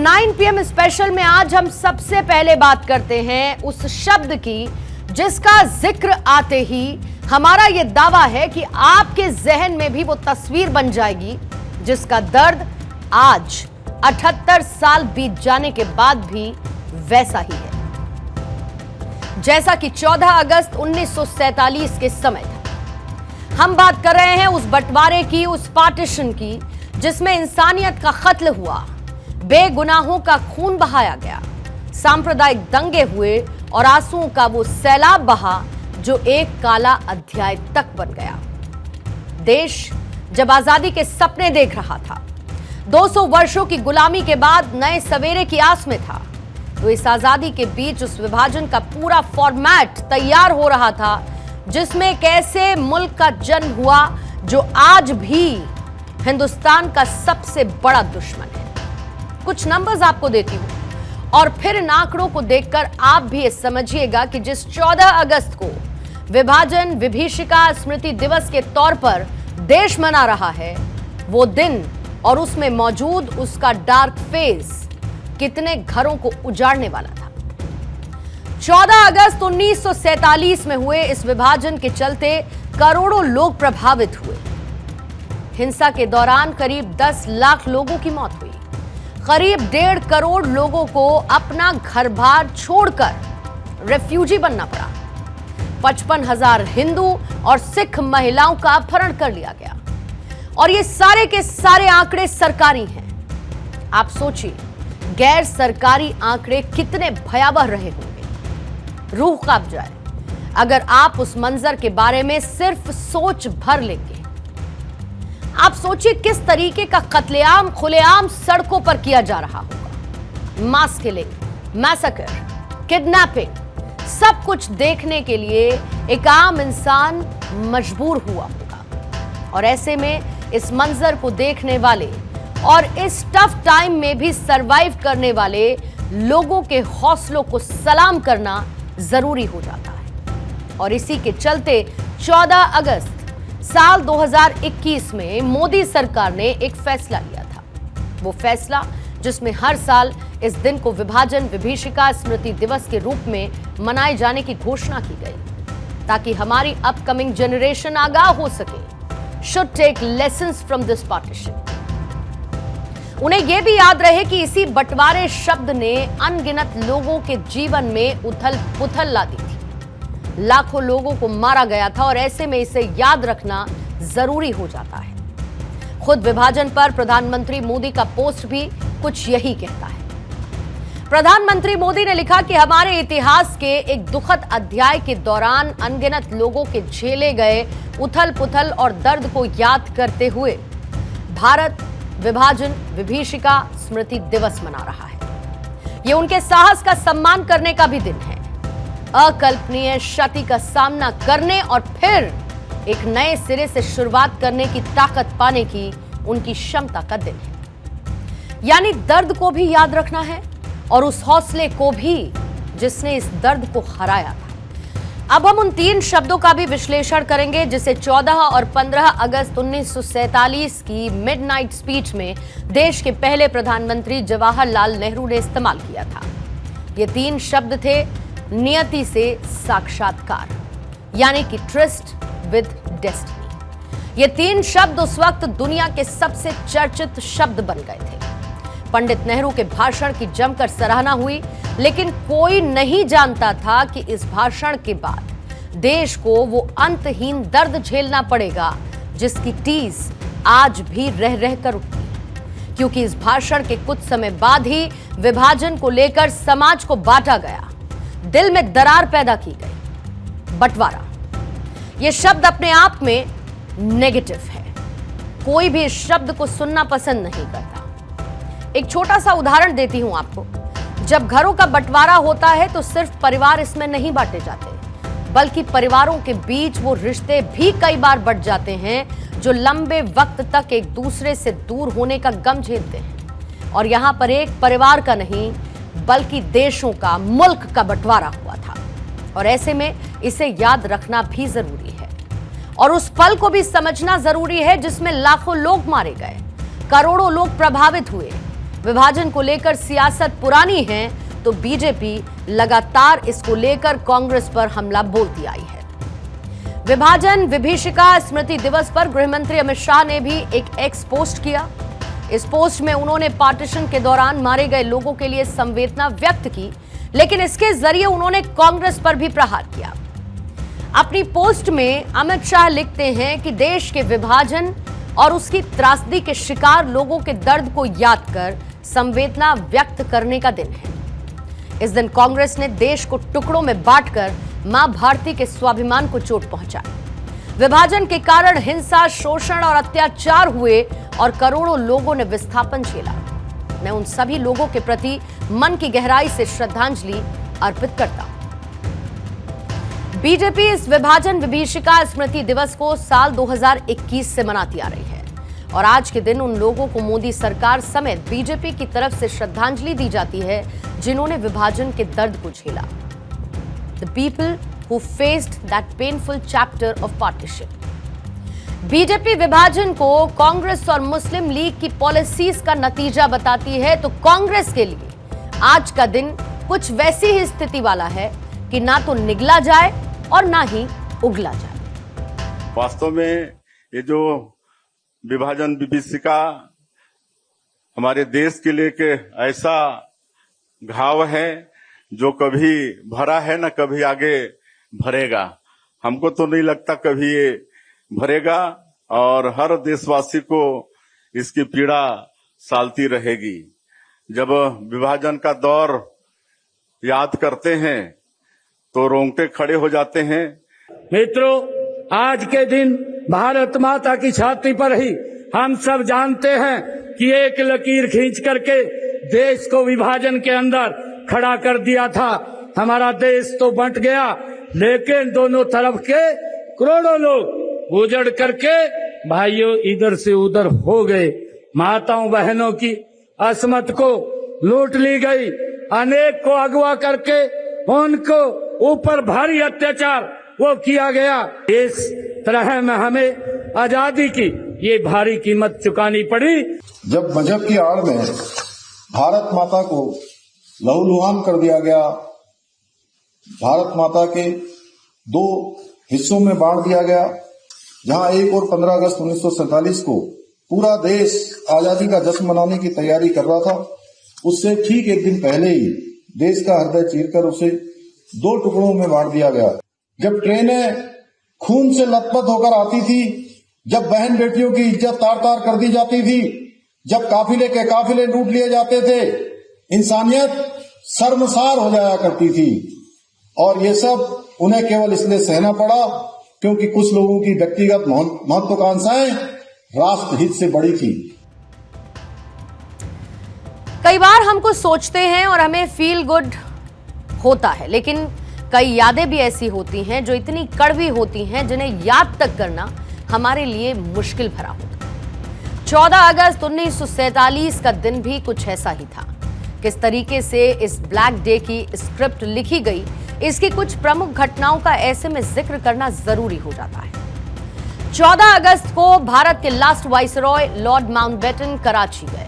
9 PM special में आज हम सबसे पहले बात करते हैं उस शब्द की जिसका जिक्र आते ही हमारा यह दावा है कि आपके जहन में भी वो तस्वीर बन जाएगी जिसका दर्द आज 78 साल बीत जाने के बाद भी वैसा ही है जैसा कि 14 अगस्त 1947 के समय था। हम बात कर रहे हैं उस बंटवारे की, उस पार्टीशन की जिसमें इंसानियत का कत्ल हुआ, बेगुनाहों का खून बहाया गया, सांप्रदायिक दंगे हुए और आंसुओं का वो सैलाब बहा जो एक काला अध्याय तक बन गया। देश जब आजादी के सपने देख रहा था, 200 वर्षों की गुलामी के बाद नए सवेरे की आस में था, तो इस आजादी के बीच उस विभाजन का पूरा फॉर्मेट तैयार हो रहा था जिसमें कैसे मुल्क का जन्म हुआ जो आज भी हिंदुस्तान का सबसे बड़ा दुश्मन है। कुछ नंबर्स आपको देती हूं और फिर इन आंकड़ों को देखकर आप भी ये समझिएगा कि जिस 14 अगस्त को विभाजन विभीषिका स्मृति दिवस के तौर पर देश मना रहा है, वो दिन और उसमें मौजूद उसका डार्क फेस कितने घरों को उजाड़ने वाला था। 14 अगस्त 1947 में हुए इस विभाजन के चलते करोड़ों लोग प्रभावित हुए। हिंसा के दौरान करीब 10 लाख लोगों की मौत हुई। करीब 1.5 करोड़ लोगों को अपना घर बार छोड़कर रेफ्यूजी बनना पड़ा। 55,000 हिंदू और सिख महिलाओं का अपहरण कर लिया गया और ये सारे के सारे आंकड़े सरकारी हैं। आप सोचिए गैर सरकारी आंकड़े कितने भयावह रहे होंगे। रूह कांप जाए अगर आप उस मंजर के बारे में सिर्फ सोच भर लेंगे। आप सोचिए किस तरीके का कत्लेआम खुलेआम सड़कों पर किया जा रहा होगा। मास किलिंग, मैसेकर, किडनैपिंग, सब कुछ देखने के लिए एक आम इंसान मजबूर हुआ होगा। और ऐसे में इस मंजर को देखने वाले और इस टफ टाइम में भी सरवाइव करने वाले लोगों के हौसलों को सलाम करना जरूरी हो जाता है। और इसी के चलते 14 अगस्त साल 2021 में मोदी सरकार ने एक फैसला लिया था। वो फैसला जिसमें हर साल इस दिन को विभाजन विभीषिका स्मृति दिवस के रूप में मनाए जाने की घोषणा की गई ताकि हमारी अपकमिंग जनरेशन आगाह हो सके, should take lessons from this partition. उन्हें यह भी याद रहे कि इसी बंटवारे शब्द ने अनगिनत लोगों के जीवन में उथल पुथल ला दी थी। लाखों लोगों को मारा गया था और ऐसे में इसे याद रखना जरूरी हो जाता है। खुद विभाजन पर प्रधानमंत्री मोदी का पोस्ट भी कुछ यही कहता है। प्रधानमंत्री मोदी ने लिखा कि हमारे इतिहास के एक दुखद अध्याय के दौरान अनगिनत लोगों के झेले गए उथल पुथल और दर्द को याद करते हुए भारत विभाजन विभीषिका स्मृति दिवस मना रहा है। यह उनके साहस का सम्मान करने का भी दिन है, अकल्पनीय क्षति का सामना करने और फिर एक नए सिरे से शुरुआत करने की ताकत पाने की उनकी क्षमता का दिन है। यानी दर्द को भी याद रखना है और उस हौसले को भी जिसने इस दर्द को हराया था। अब हम उन 3 शब्दों का भी विश्लेषण करेंगे जिसे 14 और 15 अगस्त 1947 की मिडनाइट स्पीच में देश के पहले प्रधानमंत्री जवाहरलाल नेहरू ने इस्तेमाल किया था। ये 3 शब्द थे नियति से साक्षात्कार, यानी कि ट्रस्ट विद डेस्टिनी। ये 3 शब्द उस वक्त दुनिया के सबसे चर्चित शब्द बन गए थे। पंडित नेहरू के भाषण की जमकर सराहना हुई, लेकिन कोई नहीं जानता था कि इस भाषण के बाद देश को वो अंतहीन दर्द झेलना पड़ेगा जिसकी टीस आज भी रह रहकर उठती है। क्योंकि इस भाषण के कुछ समय बाद ही विभाजन को लेकर समाज को बांटा गया, दिल में दरार पैदा की गई। बंटवारा ये शब्द अपने आप में नेगेटिव है। कोई भी इस शब्द को सुनना पसंद नहीं करता। एक छोटा सा उदाहरण देती हूं आपको। जब घरों का बंटवारा होता है तो सिर्फ परिवार इसमें नहीं बांटे जाते, बल्कि परिवारों के बीच वो रिश्ते भी कई बार बंट जाते हैं जो लंबे वक्त तक एक दूसरे से दूर होने का गम झेलते हैं। और यहां पर एक परिवार का नहीं बल्कि देशों का, मुल्क का बंटवारा हुआ था। और ऐसे में इसे याद रखना भी जरूरी है और उस पल को भी समझना जरूरी है जिसमें लाखों लोग मारे गए, करोड़ों लोग प्रभावित हुए, विभाजन को लेकर सियासत पुरानी है तो बीजेपी लगातार इसको लेकर कांग्रेस पर हमला बोलती आई है। विभाजन विभीषिका स्मृति दिवस पर गृहमंत्री अमित शाह ने भी एक एक्स पोस्ट किया। इस पोस्ट में उन्होंने पार्टीशन के दौरान मारे गए लोगों के लिए संवेदना व्यक्त की, लेकिन इसके जरिए उन्होंने कांग्रेस पर भी प्रहार किया। अपनी पोस्ट में अमित शाह लिखते हैं कि देश के विभाजन और उसकी त्रासदी के शिकार लोगों के दर्द को याद कर संवेदना व्यक्त करने का दिन है। इस दिन कांग्रेस ने देश को टुकड़ों में बांटकर मां भारती के स्वाभिमान को चोट पहुंचाई। विभाजन के कारण हिंसा, शोषण और अत्याचार हुए और करोड़ों लोगों ने विस्थापन झेला। मैं उन सभी लोगों के प्रति मन की गहराई से श्रद्धांजलि अर्पित करता हूं। बीजेपी इस विभाजन विभीषिका स्मृति दिवस को साल 2021 से मनाती आ रही है और आज के दिन उन लोगों को मोदी सरकार समेत बीजेपी की तरफ से श्रद्धांजलि दी जाती है जिन्होंने विभाजन के दर्द को झेला। The people who faced that painful chapter of partition. BJP विभाजन को कांग्रेस और मुस्लिम लीग की पॉलिसीज का नतीजा बताती है तो कांग्रेस के लिए आज का दिन कुछ वैसी ही स्थिति वाला है कि ना तो निगला जाए और ना ही उगला जाए। वास्तव में ये जो विभाजन विभीषिका हमारे देश के लिए एक ऐसा घाव है जो कभी भरा है ना कभी आगे भरेगा। हमको तो नहीं लगता कभी ये भरेगा और हर देशवासी को इसकी पीड़ा सालती रहेगी। जब विभाजन का दौर याद करते हैं तो रोंगटे खड़े हो जाते हैं। मित्रों, आज के दिन भारत माता की छाती पर ही हम सब जानते हैं कि एक लकीर खींच करके देश को विभाजन के अंदर खड़ा कर दिया था। हमारा देश तो बंट गया, लेकिन दोनों तरफ के करोड़ों लोग उजड़ करके भाइयों इधर से उधर हो गए। माताओं बहनों की असमत को लूट ली गई। अनेक को अगवा करके उनको ऊपर भारी अत्याचार वो किया गया। इस तरह में हमें आजादी की ये भारी कीमत चुकानी पड़ी। जब मजहब की आड़ में भारत माता को लहूलुहान कर दिया गया, भारत माता के दो हिस्सों में बांट दिया गया, जहां 1 और 15 अगस्त 1947 को पूरा देश आजादी का जश्न मनाने की तैयारी कर रहा था। उससे ठीक एक दिन पहले ही देश का हृदय चीरकर उसे 2 टुकड़ों में बांट दिया गया। जब ट्रेनें खून से लथपथ होकर आती थी, जब बहन बेटियों की इज्जत तार तार कर दी जाती थी, जब काफिले के काफिले लूट लिए जाते थे, इंसानियत शर्मसार हो जाया करती थी। और ये सब उन्हें केवल इसलिए सहना पड़ा क्योंकि कुछ लोगों की व्यक्तिगत महत्वाकांक्षाएं राष्ट्र हित से बड़ी थी। कई बार हमको सोचते हैं और हमें फील गुड होता है, लेकिन कई यादें भी ऐसी होती हैं जो इतनी कड़वी होती हैं जिन्हें याद तक करना हमारे लिए मुश्किल भरा होता है। 14 अगस्त 1947 का दिन भी कुछ ऐसा ही था। किस तरीके से इस ब्लैक डे की स्क्रिप्ट लिखी गई, इसकी कुछ प्रमुख घटनाओं का ऐसे में जिक्र करना जरूरी हो जाता है। 14 अगस्त को भारत के last viceroy Lord Mountbatten Karachi गए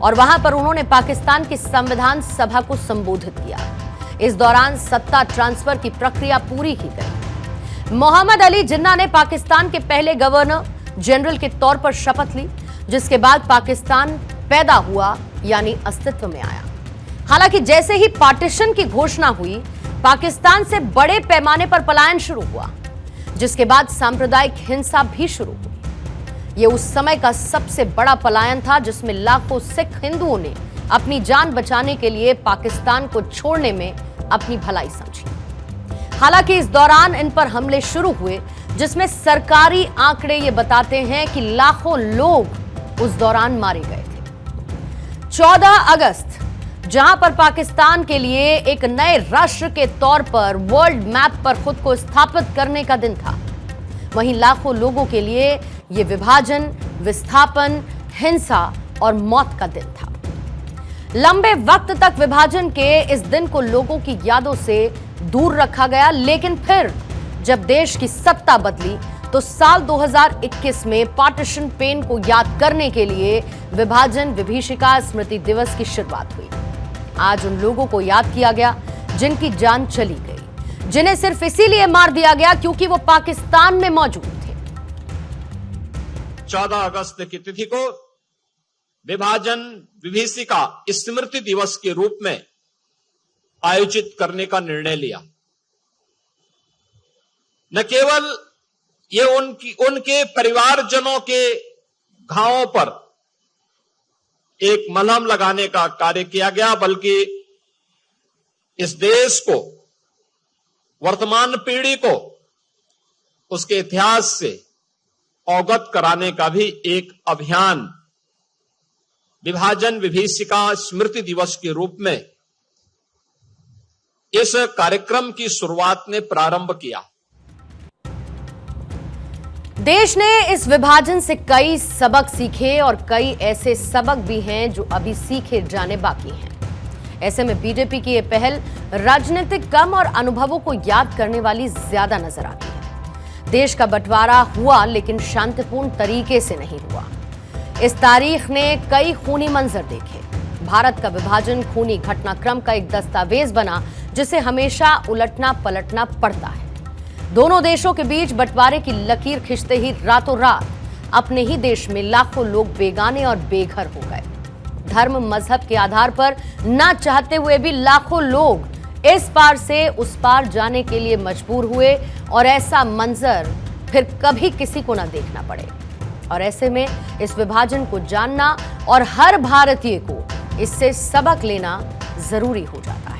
और वहां पर उन्होंने पाकिस्तान की संविधान सभा को संबोधित किया। इस दौरान सत्ता ट्रांसफर की प्रक्रिया पूरी की गई। मोहम्मद अली जिन्ना ने पाकिस्तान के पहले गवर्नर जनरल के तौर पर शपथ ली, जिसके बाद पाकिस्तान पैदा हुआ यानी अस्तित्व में आया। हालांकि जैसे ही पार्टीशन की घोषणा हुई, पाकिस्तान से बड़े पैमाने पर पलायन शुरू हुआ, जिसके बाद सांप्रदायिक हिंसा भी शुरू हुई। यह उस समय का सबसे बड़ा पलायन था जिसमें लाखों सिख हिंदुओं ने अपनी जान बचाने के लिए पाकिस्तान को छोड़ने में अपनी भलाई समझी। हालांकि इस दौरान इन पर हमले शुरू हुए, जिसमें सरकारी आंकड़े ये बताते हैं कि लाखों लोग उस दौरान मारे गए थे। 14 अगस्त जहां पर पाकिस्तान के लिए एक नए राष्ट्र के तौर पर वर्ल्ड मैप पर खुद को स्थापित करने का दिन था, वहीं लाखों लोगों के लिए यह विभाजन, विस्थापन, हिंसा और मौत का दिन था। लंबे वक्त तक विभाजन के इस दिन को लोगों की यादों से दूर रखा गया, लेकिन फिर जब देश की सत्ता बदली तो साल 2021 में पार्टीशन पेन को याद करने के लिए विभाजन विभीषिका स्मृति दिवस की शुरुआत हुई। आज उन लोगों को याद किया गया जिनकी जान चली गई, जिन्हें सिर्फ इसीलिए मार दिया गया क्योंकि वो पाकिस्तान में मौजूद थे। 14 अगस्त की तिथि को विभाजन विभीषिका स्मृति दिवस के रूप में आयोजित करने का निर्णय लिया। न केवल ये उनके परिवारजनों के घावों पर एक मलहम लगाने का कार्य किया गया, बल्कि इस देश को, वर्तमान पीढ़ी को उसके इतिहास से अवगत कराने का भी एक अभियान विभाजन विभीषिका स्मृति दिवस के रूप में इस कार्यक्रम की शुरुआत ने प्रारंभ किया। देश ने इस विभाजन से कई सबक सीखे और कई ऐसे सबक भी हैं जो अभी सीखे जाने बाकी हैं। ऐसे में बीजेपी की यह पहल राजनीतिक कम और अनुभवों को याद करने वाली ज्यादा नजर आती है। देश का बंटवारा हुआ लेकिन शांतिपूर्ण तरीके से नहीं हुआ। इस तारीख ने कई खूनी मंजर देखे। भारत का विभाजन खूनी घटनाक्रम का एक दस्तावेज बना जिसे हमेशा उलटना पलटना पड़ता है। दोनों देशों के बीच बंटवारे की लकीर खींचते ही रातों रात अपने ही देश में लाखों लोग बेगाने और बेघर हो गए। धर्म मजहब के आधार पर ना चाहते हुए भी लाखों लोग इस पार से उस पार जाने के लिए मजबूर हुए और ऐसा मंजर फिर कभी किसी को ना देखना पड़े। और ऐसे में इस विभाजन को जानना और हर भारतीय को इससे सबक लेना जरूरी हो जाता है।